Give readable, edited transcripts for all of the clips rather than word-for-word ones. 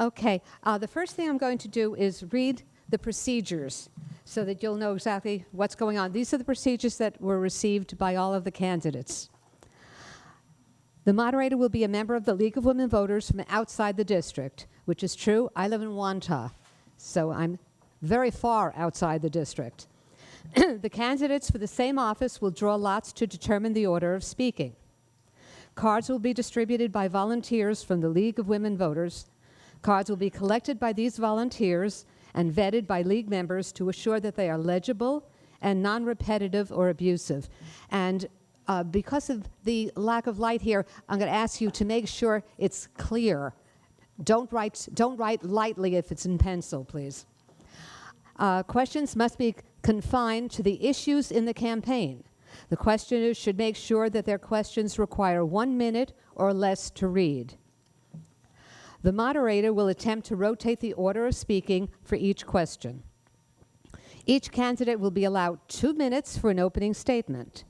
Okay, the first thing I'm going to do is read the procedures so that you'll know exactly what's going on. These are the procedures that were received by all of the candidates. The moderator will be a member of the League of Women Voters from outside the district, which is true. I live in Wantagh, so I'm very far outside the district. The candidates for the same office will draw lots to determine the order of speaking. Cards will be distributed by volunteers from the League of Women Voters. Cards will be collected by these volunteers and vetted by League members to assure that they are legible and non-repetitive or abusive. And because of the lack of light here, I'm going to ask you to make sure it's clear. Don't write lightly if it's in pencil, please. Questions must be confined to the issues in the campaign. The questioners should make sure that their questions require 1 minute or less to read. The moderator will attempt to rotate the order of speaking for each question. Each candidate will be allowed 2 minutes for an opening statement.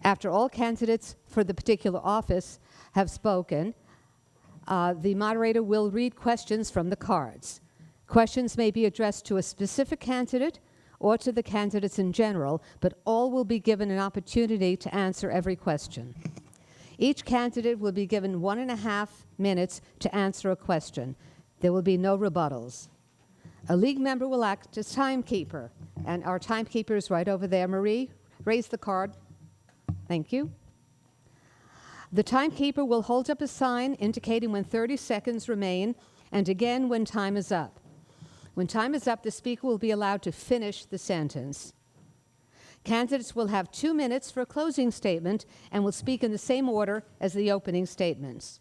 After all candidates for the particular office have spoken, the moderator will read questions from the cards. Questions may be addressed to a specific candidate or to the candidates in general, but all will be given an opportunity to answer every question. Each candidate will be given 1.5 minutes to answer a question. There will be no rebuttals. A League member will act as timekeeper, and our timekeeper is right over there. Marie, raise the card. Thank you. The timekeeper will hold up a sign indicating when 30 seconds remain, and again when time is up. When time is up, the speaker will be allowed to finish the sentence. Candidates will have 2 minutes for a closing statement and will speak in the same order as the opening statements.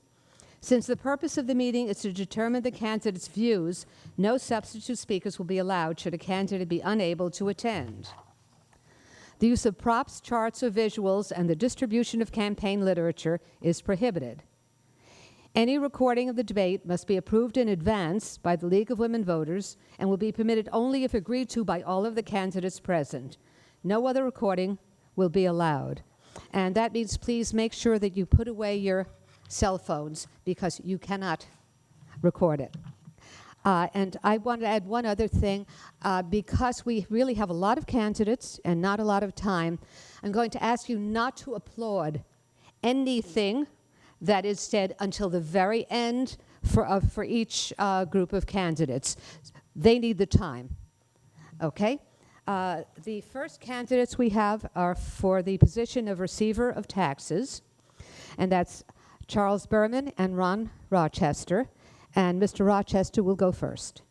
Since the purpose of the meeting is to determine the candidate's views, no substitute speakers will be allowed should a candidate be unable to attend. The use of props, charts, or visuals and the distribution of campaign literature is prohibited. Any recording of the debate must be approved in advance by the League of Women Voters and will be permitted only if agreed to by all of the candidates present. No other recording will be allowed. And that means please make sure that you put away your cell phones because you cannot record it. And I want to add one other thing. Because we really have a lot of candidates and not a lot of time, I'm going to ask you not to applaud anything that is said until the very end for each group of candidates. They need the time. Okay? The first candidates we have are for the position of receiver of taxes, and that's Charles Berman and Ron Rochester. And Mr. Rochester will go first.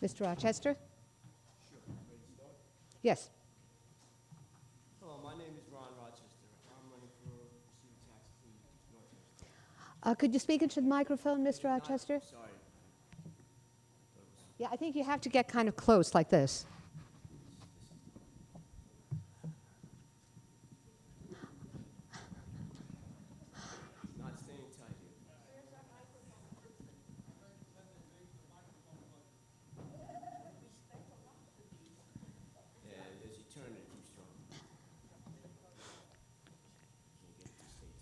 Mr. Rochester? Sure. Ready to start? Yes. Hello, my name is Ron Rochester. I'm running for receiver taxes in Northchester. Could you speak into the microphone, Mr. Rochester? Sorry. Yeah, I think you have to get kind of close like this. Not staying tight here. And as you turn it, keeps strong. Can't get it to stay tight.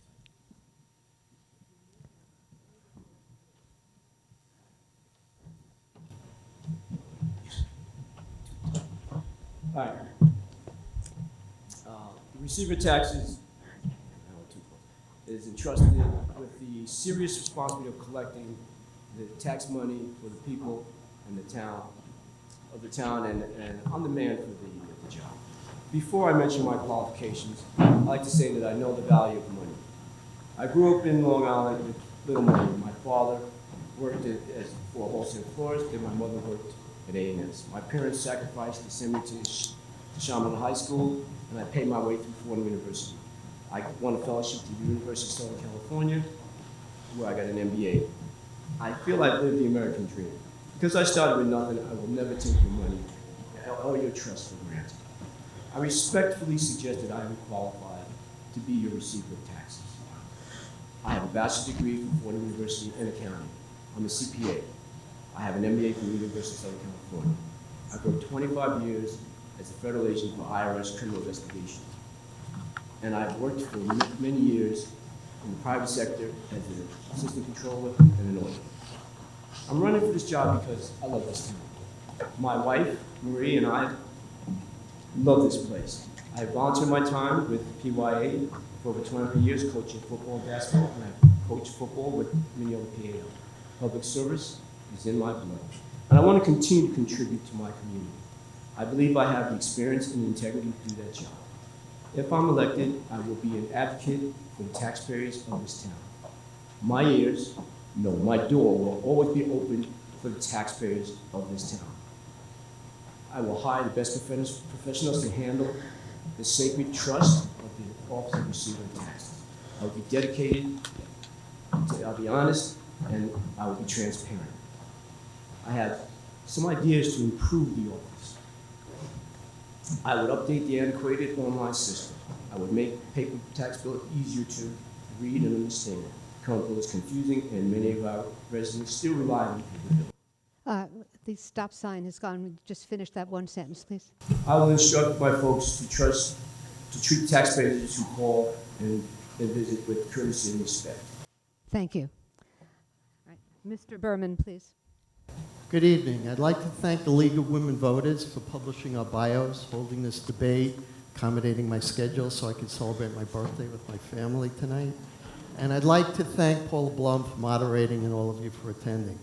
All right. The receiver taxes is entrusted with the serious responsibility of collecting the tax money for the people and the town, and I'm the man for the job. Before I mention my qualifications, I'd like to say that I know the value of money. I grew up in Long Island with little money. My father worked for a wholesale florist, and my mother worked at A&S. My parents sacrificed to send me to Shaman High School, and I paid my way through Fordham University. I won a fellowship to the University of Southern California, where I got an MBA. I feel I've lived the American dream. Because I started with nothing, I will never take your money or your trust for granted. I respectfully suggest that I am qualified to be your receiver of taxes. I have a bachelor's degree from Fordham University in accounting. I'm a CPA. I have an MBA from the University of Southern California. I've worked 25 years as a federal agent for IRS criminal investigation. And I've worked for many years in the private sector as an assistant controller and an auditor. I'm running for this job because I love this town. My wife, Marie, and I love this place. I have volunteered my time with PYA for over 20 years, coaching football and basketball, and I've coached football with many other PAL. Public service is in my blood, and I want to continue to contribute to my community. I believe I have the experience and the integrity to do that job. If I'm elected, I will be an advocate for the taxpayers of this town. My ears, no, my door will always be open for the taxpayers of this town. I will hire the best professionals to handle the sacred trust of the office of receiver of taxes. I will be dedicated, I'll be honest, and I will be transparent. I have some ideas to improve the office. I would update the antiquated online system. I would make paper tax bill easier to read and understand. Current bill is confusing, and many of our residents still rely on paper bill. The stop sign has gone. Just finish that one sentence, please. I will instruct my folks to treat taxpayers who call and visit with courtesy and respect. Thank you. All right. Mr. Berman, please. Good evening. I'd like to thank the League of Women Voters for publishing our bios, holding this debate, accommodating my schedule so I could celebrate my birthday with my family tonight. And I'd like to thank Paula Blum for moderating and all of you for attending.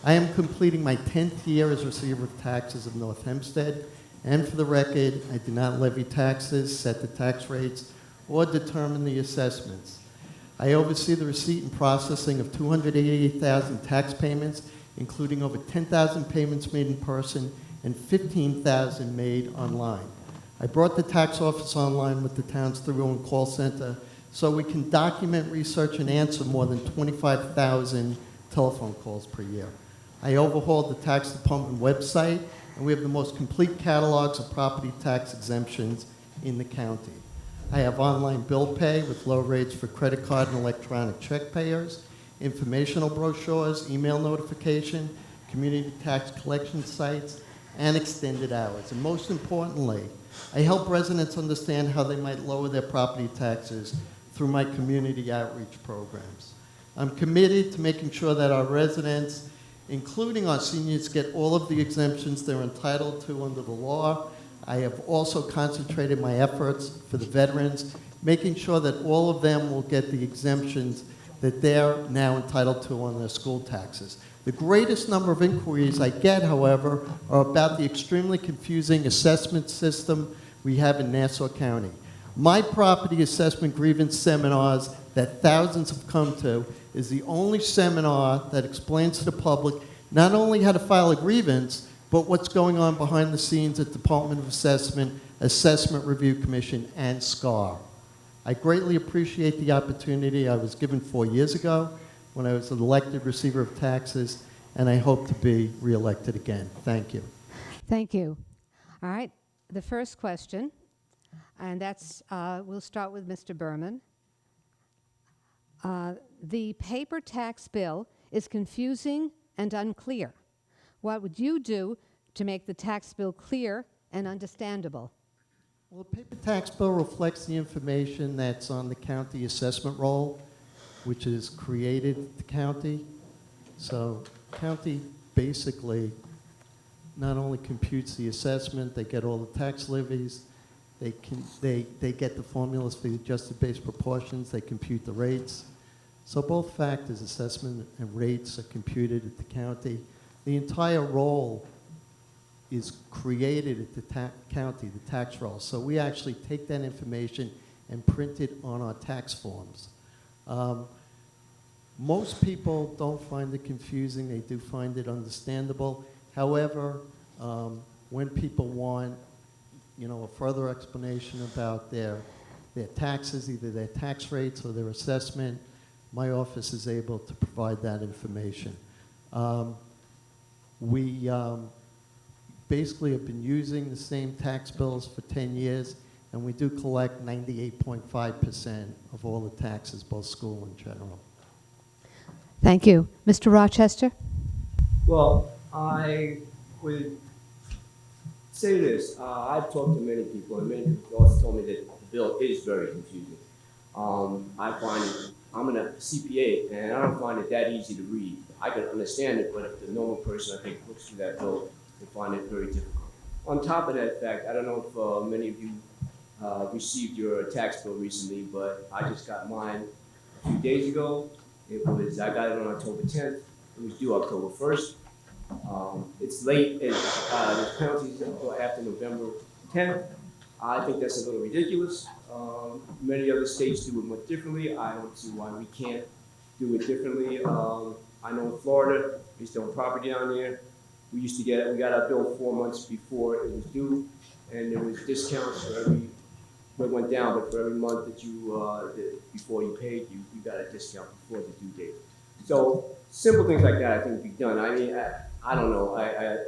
I am completing my 10th year as receiver of taxes of North Hempstead, and for the record, I do not levy taxes, set the tax rates, or determine the assessments. I oversee the receipt and processing of 288,000 tax payments, including over 10,000 payments made in person and 15,000 made online. I brought the tax office online with the town's 301 call center so we can document, research, and answer more than 25,000 telephone calls per year. I overhauled the tax department website, and we have the most complete catalogs of property tax exemptions in the county. I have online bill pay with low rates for credit card and electronic check payers, informational brochures, email notification, community tax collection sites, and extended hours. And most importantly, I help residents understand how they might lower their property taxes through my community outreach programs. I'm committed to making sure that our residents, including our seniors, get all of the exemptions they're entitled to under the law. I have also concentrated my efforts for the veterans, making sure that all of them will get the exemptions that they're now entitled to on their school taxes. The greatest number of inquiries I get, however, are about the extremely confusing assessment system we have in Nassau County. My property assessment grievance seminars that thousands have come to is the only seminar that explains to the public not only how to file a grievance, but what's going on behind the scenes at Department of Assessment, Assessment Review Commission, and SCAR. I greatly appreciate the opportunity I was given 4 years ago when I was an elected receiver of taxes, and I hope to be reelected again. Thank you. Thank you. All right. The first question, and that's, we'll start with Mr. Berman. The paper tax bill is confusing and unclear. What would you do to make the tax bill clear and understandable? Well, the paper tax bill reflects the information that's on the county assessment roll, which is created at the county. So county basically not only computes the assessment, they get all the tax levies, they get the formulas for the adjusted base proportions, they compute the rates. So both factors, assessment and rates, are computed at the county. The entire roll is created at the county, the tax roll. So we actually take that information and print it on our tax forms. Most people don't find it confusing. They do find it understandable. However, when people want, a further explanation about their taxes, either their tax rates or their assessment, my office is able to provide that information. We basically have been using the same tax bills for 10 years, and we do collect 98.5% of all the taxes, both school and general. Thank you. Mr. Rochester? Well, I would say this. I've talked to many people, and many people also told me that the bill is very confusing. I find it, I'm a CPA, and I don't find it that easy to read. I can understand it, but if the normal person, I think, looks through that bill, they find it very difficult. On top of that fact, I don't know if many of you received your tax bill recently, but I just got mine a few days ago. I got it on October 10th. It was due October 1st. It's late. There's penalties after November 10th. I think that's a little ridiculous. Many other states do it much differently. I don't see why we can't do it differently. I know in Florida, we used to own property down there. We got our bill 4 months before it was due, and there was discounts for it went down, but for every month that before you paid, you got a discount before the due date. So simple things like that I think would be done. I mean, I don't know. I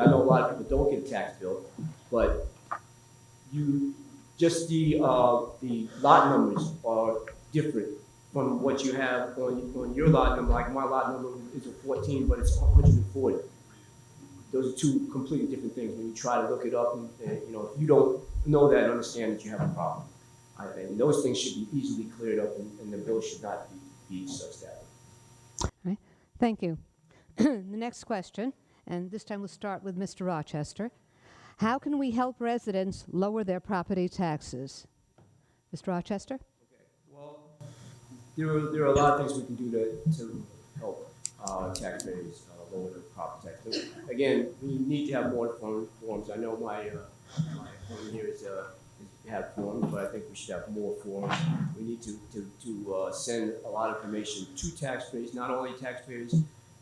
know a lot of people don't get a tax bill, but the lot numbers are different from what you have on your lot number. Like my lot number is a 14, but it's 140. Those are two completely different things. When you try to look it up, and if you don't know that, understand that you have a problem. And those things should be easily cleared up, and the bill should not be such that. All right. Thank you. The next question, and this time we'll start with Mr. Rochester. How can we help residents lower their property taxes? Mr. Rochester? Well, there are a lot of things we can do to help taxpayers lower their property tax. Again, we need to have more forms. I know my home here have forms, but I think we should have more forms. We need to send a lot of information to taxpayers. Not only taxpayers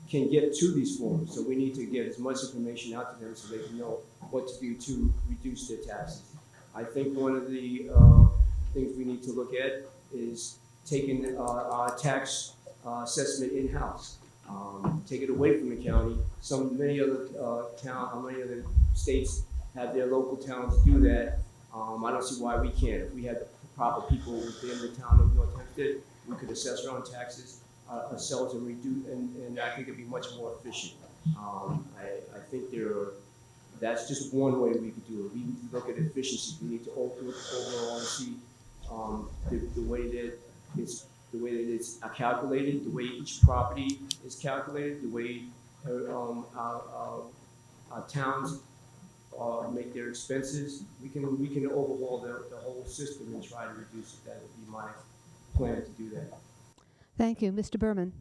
can get to these forms, so we need to get as much information out to them so they can know what to do to reduce their taxes. I think one of the things we need to look at is taking our tax assessment in-house. Take it away from the county. Many other states have their local towns do that. I don't see why we can't. If we had the proper people within the town of North Hempstead, we could assess our own taxes ourselves and reduce, and I think it'd be much more efficient. I think that's just one way we could do it. We need to look at efficiency. We need to look overall and see the way that it's calculated, the way each property is calculated, the way our towns make their expenses. We can overhaul the whole system and try to reduce it. That would be my plan to do that. Thank you. Mr. Berman?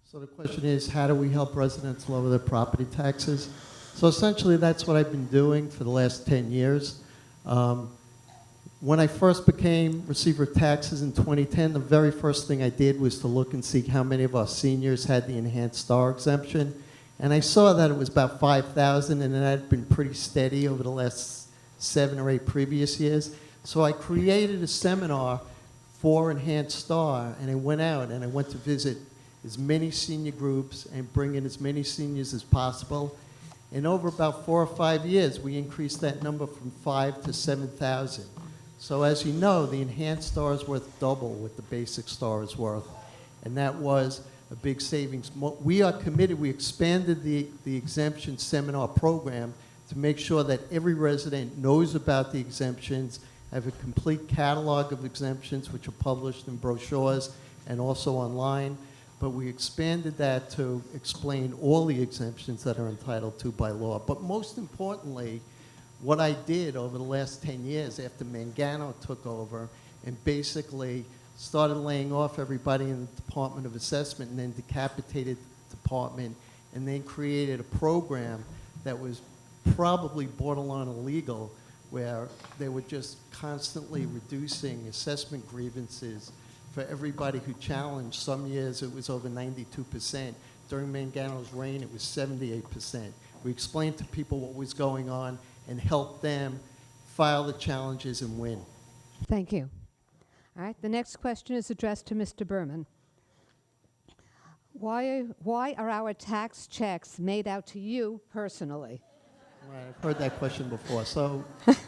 So the question is, how do we help residents lower their property taxes? So essentially, that's what I've been doing for the last 10 years. When I first became receiver of taxes in 2010, the very first thing I did was to look and see how many of our seniors had the enhanced star exemption. And I saw that it was about 5,000, and it had been pretty steady over the last 7 or 8 previous years. So I created a seminar for Enhanced Star, and I went out and I went to visit as many senior groups and bring in as many seniors as possible. And over about 4 or 5 years, we increased that number from 5 to 7,000. So as you know, the Enhanced Star is worth double what the basic star is worth, and that was a big savings. We are committed. We expanded the exemption seminar program to make sure that every resident knows about the exemptions. I have a complete catalog of exemptions which are published in brochures and also online, but we expanded that to explain all the exemptions that are entitled to by law. But most importantly, what I did over the last 10 years after Mangano took over and basically started laying off everybody in the Department of Assessment and then decapitated the department and then created a program that was probably borderline illegal, where they were just constantly reducing assessment grievances for everybody who challenged. Some years it was over 92%. During Mangano's reign, it was 78%. We explained to people what was going on and helped them file the challenges and win. Thank you. All right, the next question is addressed to Mr. Berman. Why are our tax checks made out to you personally? Right, I've heard that question before. So,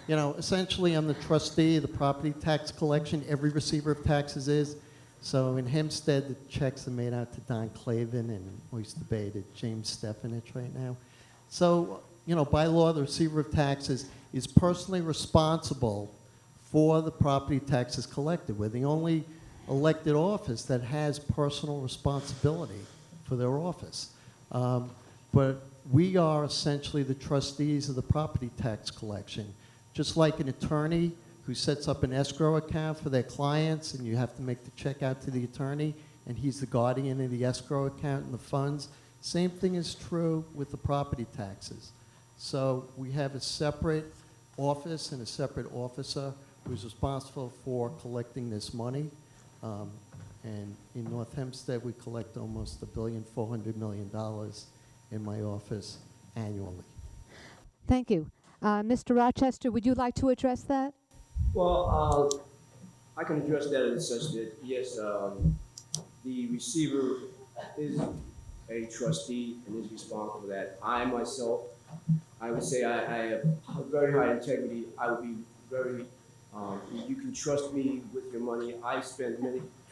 essentially, I'm the trustee of the property tax collection. Every receiver of taxes is. So in Hempstead, the checks are made out to Don Clavin and Oyster Bay to James Stefanich right now. So, by law, the receiver of taxes is personally responsible for the property taxes collected. We're the only elected office that has personal responsibility for their office. But we are essentially the trustees of the property tax collection. Just like an attorney who sets up an escrow account for their clients, and you have to make the check out to the attorney, and he's the guardian of the escrow account and the funds. Same thing is true with the property taxes. So we have a separate office and a separate officer who's responsible for collecting this money. And in North Hempstead, we collect almost $1,400,000,000 in my office annually. Thank you. Mr. Rochester, would you like to address that? Well, I can address that in such that, yes, the receiver is a trustee and is responsible for that. I myself, I would say I have a very high integrity. I would be very, you can trust me with your money. I spent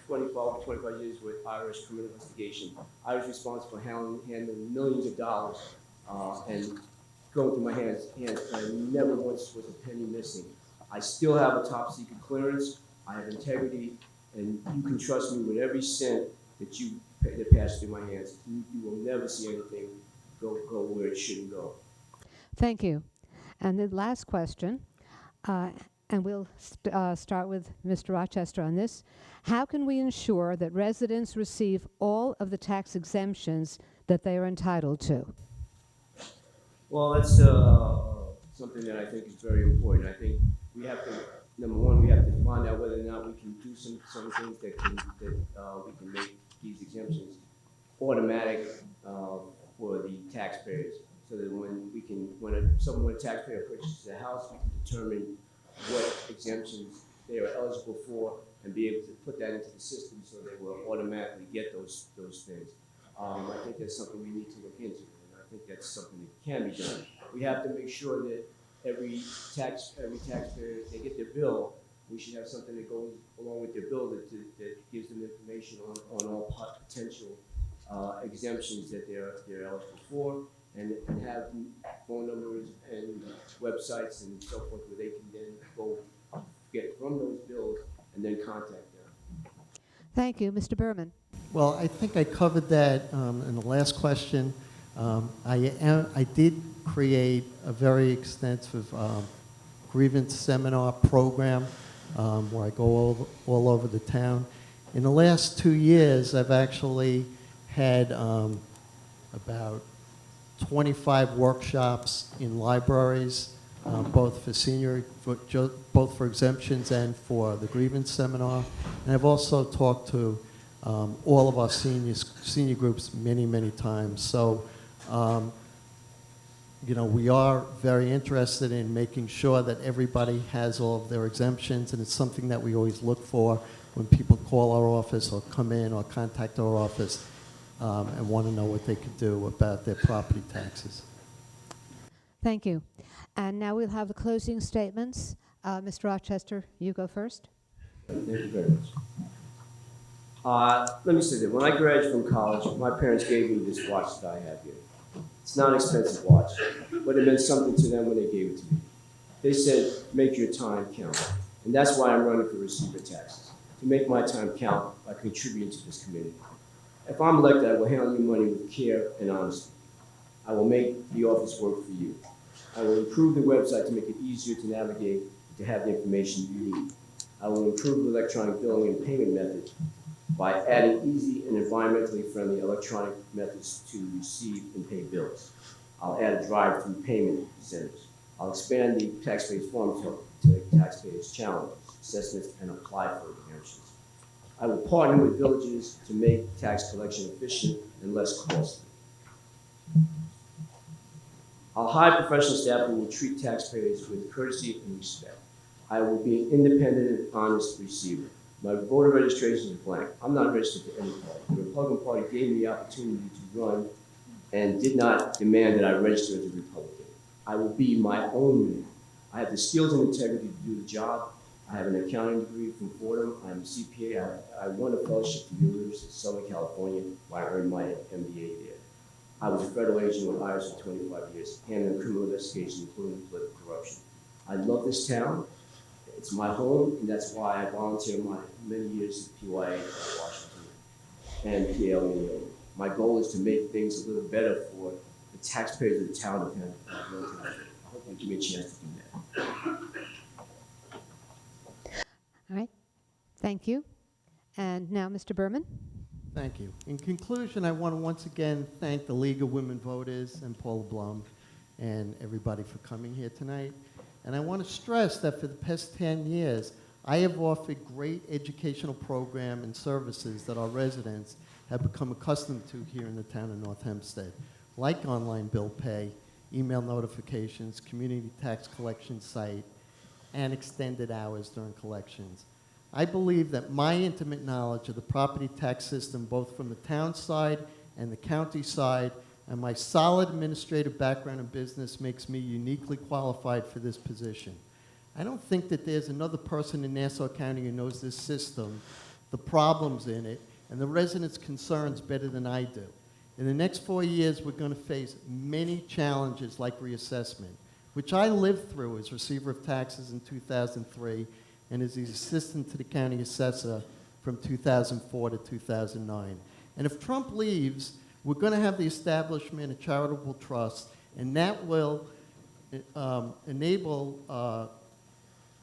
25 years with Irish criminal investigation. I was responsible for handling millions of dollars and going through my hands, and never once was a penny missing. I still have a top secret clearance. I have integrity, and you can trust me with every cent that passes through my hands. You will never see anything go where it shouldn't go. Thank you. And the last question, and we'll start with Mr. Rochester on this. How can we ensure that residents receive all of the tax exemptions that they are entitled to? Well, that's something that I think is very important. I think we have to, number one, we have to find out whether or not we can do some things that we can make these exemptions automatic for the taxpayers, so that when a taxpayer purchases a house, we can determine what exemptions they are eligible for and be able to put that into the system so they will automatically get those things. I think that's something we need to look into. I think that's something that can be done. We have to make sure that every taxpayer, they get their bill. We should have something that goes along with their bill that gives them information on all potential exemptions that they're eligible for, and have phone numbers and websites and so forth where they can then go get from those bills and then contact them. Thank you. Mr. Berman. Well, I think I covered that in the last question. I did create a very extensive grievance seminar program where I go all over the town. In the last 2 years, I've actually had about 25 workshops in libraries, both for exemptions and for the grievance seminar. And I've also talked to all of our senior groups many times. So, we are very interested in making sure that everybody has all of their exemptions, and it's something that we always look for when people call our office or come in or contact our office and want to know what they can do about their property taxes. Thank you. And now we'll have the closing statements. Mr. Rochester, you go first. Thank you very much. Let me say that when I graduated from college, my parents gave me this watch that I have here. It's not an expensive watch, but it meant something to them when they gave it to me. They said, make your time count. And that's why I'm running for receiver taxes, to make my time count by contributing to this community. If I'm elected, I will handle your money with care and honesty. I will make the office work for you. I will improve the website to make it easier to navigate and to have the information you need. I will improve the electronic billing and payment methods by adding easy and environmentally friendly electronic methods to receive and pay bills. I'll add a drive-through payment centers. I'll expand the taxpayers' form to taxpayers' challenges, assessments, and apply for exemptions. I will partner with villages to make tax collection efficient and less costly. I'll hire professional staff who will treat taxpayers with courtesy and respect. I will be an independent and honest receiver. My voter registration is blank. I'm not registered to any party. The Republican Party gave me the opportunity to run and did not demand that I register as a Republican. I will be my own man. I have the skills and integrity to do the job. I have an accounting degree from Fordham. I'm a CPA. I won a fellowship from the University of Southern California where I earned my MBA there. I was a federal agent with IRS for 25 years, handling criminal investigations, including political corruption. I love this town. It's my home, and that's why I volunteered my many years at PYA Washington and PLEO. My goal is to make things a little better for the taxpayers of the town of Hamilton. I hope you give me a chance to do that. All right. Thank you. And now, Mr. Berman. Thank you. In conclusion, I want to once again thank the League of Women Voters and Paula Blum and everybody for coming here tonight. And I want to stress that for the past 10 years, I have offered great educational program and services that our residents have become accustomed to here in the town of North Hempstead, like online bill pay, email notifications, community tax collection site, and extended hours during collections. I believe that my intimate knowledge of the property tax system, both from the town side and the county side, and my solid administrative background in business makes me uniquely qualified for this position. I don't think that there's another person in Nassau County who knows this system, the problems in it, and the residents' concerns better than I do. In the next 4 years, we're going to face many challenges like reassessment, which I lived through as receiver of taxes in 2003 and as the assistant to the county assessor from 2004 to 2009. And if Trump leaves, we're going to have the establishment of charitable trust, and that will enable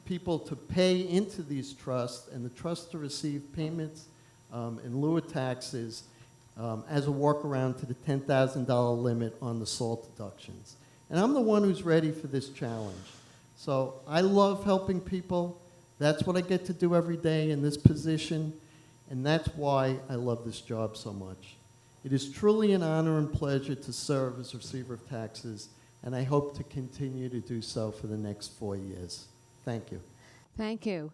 people to pay into these trusts and the trust to receive payments in lieu of taxes as a workaround to the $10,000 limit on the SALT deductions. And I'm the one who's ready for this challenge. So I love helping people. That's what I get to do every day in this position, and that's why I love this job so much. It is truly an honor and pleasure to serve as receiver of taxes, and I hope to continue to do so for the next 4 years. Thank you. Thank you.